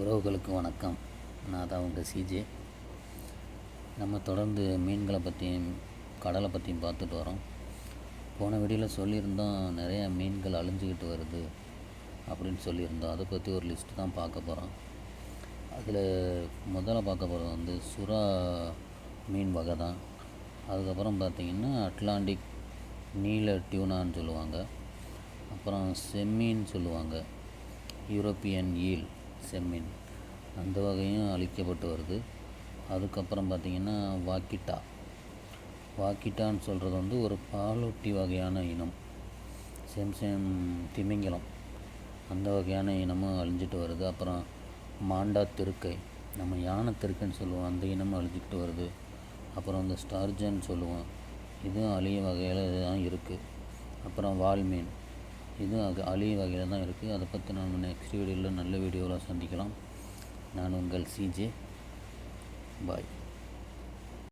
உறவுகளுக்கு வணக்கம். நான் தான் உங்கள் சிஜே. நம்ம தொடர்ந்து மீன்களை பற்றியும் கடலை பற்றியும் பார்த்துட்டு வரோம். போன வீடியோவில் சொல்லியிருந்தோம், நிறையா மீன்கள் அழிஞ்சிக்கிட்டு வருது அப்படின்னு சொல்லியிருந்தோம். அதை பற்றி ஒரு லிஸ்ட்டு தான் பார்க்க போகிறோம். அதில் முதல்ல பார்க்க போகிறது சுறா மீன் வகை தான். அதுக்கப்புறம் பார்த்திங்கன்னா அட்லாண்டிக் நீல டியூனான்னு சொல்லுவாங்க. அப்புறம் செம்மீன் சொல்லுவாங்க, யூரோப்பியன் ஈல் செம்மீன், அந்த வகையும் அழிக்கப்பட்டு வருது. அதுக்கப்புறம் பார்த்திங்கன்னா வாக்கிட்டான்னு சொல்கிறது ஒரு பாலூட்டி வகையான இனம். சேம் திமிங்கலம், அந்த வகையான இனமும் அழிஞ்சிட்டு வருது. அப்புறம் மாண்டா திருக்கை, நம்ம யானை திருக்கைன்னு சொல்லுவோம், அந்த இனமும் அழிஞ்சிக்கிட்டு வருது. அப்புறம் இந்த ஸ்டார்ஜன் சொல்லுவோம், இதுவும் அழிய வகையில் தான் இருக்குது. அப்புறம் வால்மீன், இதுவும் அழிய வகையில் தான் இருக்குது. அதை பற்றி நம்ம நெக்ஸ்ட் வீடியோவில் நல்ல வீடியோவில் சந்திக்கலாம். நான் உங்கள் சிஜே. பாய்.